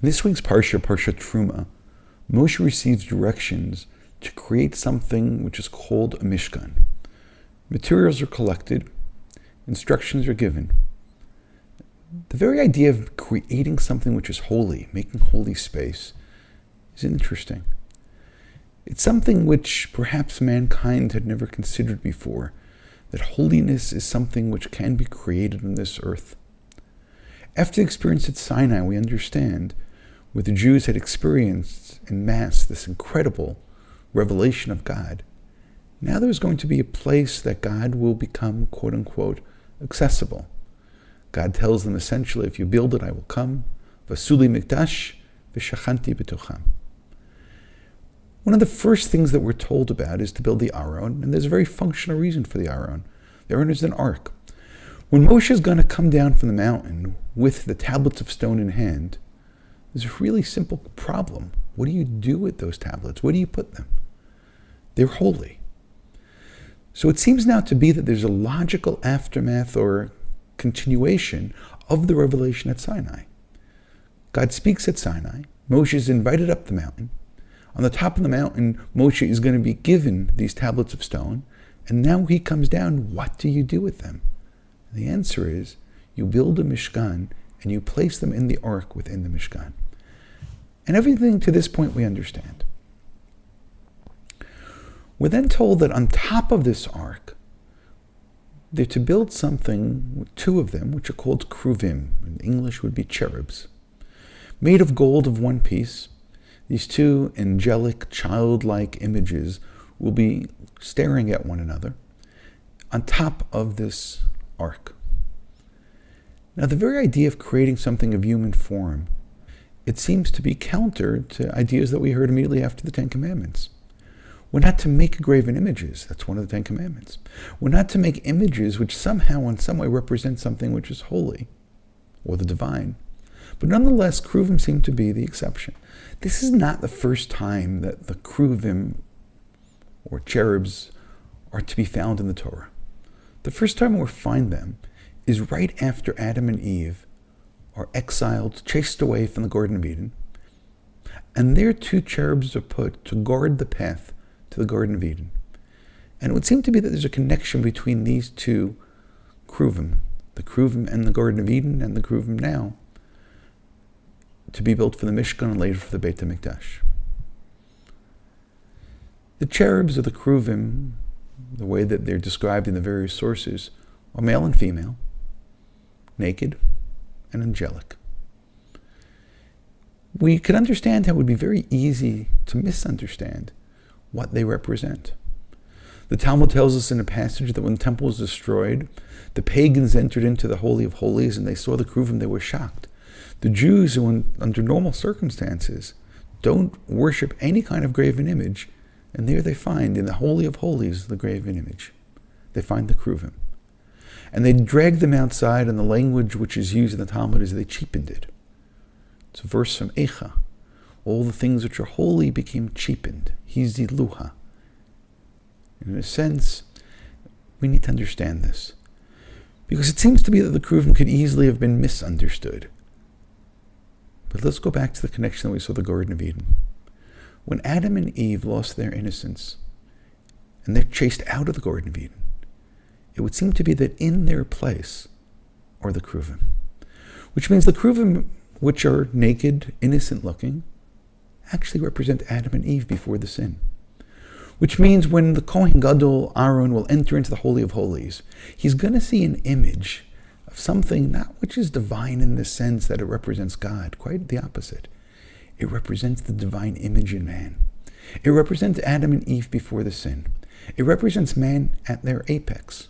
In this week's Parashat Terumah, Moshe receives directions to create something which is called a Mishkan. Materials are collected, instructions are given. The very idea of creating something which is holy, making holy space, is interesting. It's something which perhaps mankind had never considered before, that holiness is something which can be created on this earth. After the experience at Sinai, we understand where the Jews had experienced en masse this incredible revelation of God. Now there's going to be a place that God will become, quote unquote, accessible. God tells them essentially, if you build it, I will come. Vasuli mikdash v'shachanti b'tocham. One of the first things that we're told about is to build the Aron, and there's a very functional reason for the Aron. The Aron is an ark. When Moshe is going to come down from the mountain with the tablets of stone in hand, there's a really simple problem. What do you do with those tablets? Where do you put them? They're holy. So it seems now to be that there's a logical aftermath or continuation of the revelation at Sinai. God speaks at Sinai. Moshe is invited up the mountain. On the top of the mountain, Moshe is going to be given these tablets of stone, and now he comes down. What do you do with them? And the answer is, you build a Mishkan, and you place them in the ark within the Mishkan. And everything to this point we understand. We're then told that on top of this ark, they're to build something, two of them, which are called Keruvim. In English would be cherubs. Made of gold of one piece, these two angelic, childlike images will be staring at one another on top of this ark. Now, the very idea of creating something of human form, it seems to be counter to ideas that we heard immediately after the Ten Commandments. We're not to make graven images. That's one of the Ten Commandments. We're not to make images which somehow, in some way, represent something which is holy or the divine. But nonetheless, Keruvim seem to be the exception. This is not the first time that the Keruvim or cherubs are to be found in the Torah. The first time we'll find them is right after Adam and Eve are exiled, chased away from the Garden of Eden. And there two cherubs are put to guard the path to the Garden of Eden. And it would seem to be that there's a connection between these two Keruvim, the Keruvim and the Garden of Eden and the Keruvim now, to be built for the Mishkan and later for the Beit HaMikdash. The cherubs or the Keruvim, the way that they're described in the various sources, are male and female, naked and angelic. We can understand how it would be very easy to misunderstand what they represent. The Talmud tells us in a passage that when the temple was destroyed, the pagans entered into the Holy of Holies and they saw the Keruvim, they were shocked. The Jews, who under normal circumstances don't worship any kind of graven image, and there they find in the Holy of Holies the graven image. They find the Keruvim. And they drag them outside, and the language which is used in the Talmud is they cheapened it. It's a verse from Eicha. All the things which are holy became cheapened. Hiziluha. In a sense, we need to understand this. Because it seems to be that the Keruvim could easily have been misunderstood. But let's go back to the connection that we saw the Garden of Eden. When Adam and Eve lost their innocence, and they're chased out of the Garden of Eden, it would seem to be that in their place are the Keruvim. Which means the Keruvim, which are naked, innocent looking, actually represent Adam and Eve before the sin. Which means when the Kohen Gadol, Aaron, will enter into the Holy of Holies, he's going to see an image of something not which is divine in the sense that it represents God, quite the opposite. It represents the divine image in man. It represents Adam and Eve before the sin. It represents man at their apex,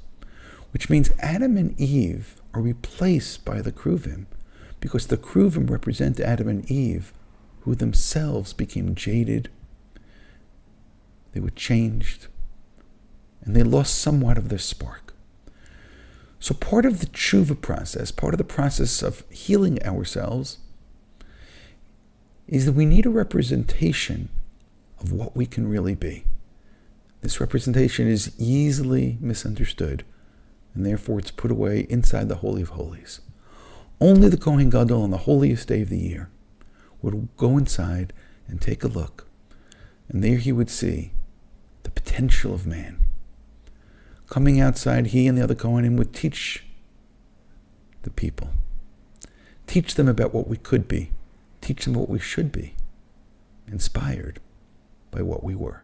which means Adam and Eve are replaced by the Keruvim because the Keruvim represent Adam and Eve who themselves became jaded. They were changed, and they lost somewhat of their spark. So part of the tshuva process, part of the process of healing ourselves, is that we need a representation of what we can really be. This representation is easily misunderstood, and therefore it's put away inside the Holy of Holies. Only the Kohen Gadol on the holiest day of the year would go inside and take a look, and there he would see the potential of man. Coming outside, he and the other Kohanim would teach the people. Teach them about what we could be. Teach them what we should be, inspired by what we were.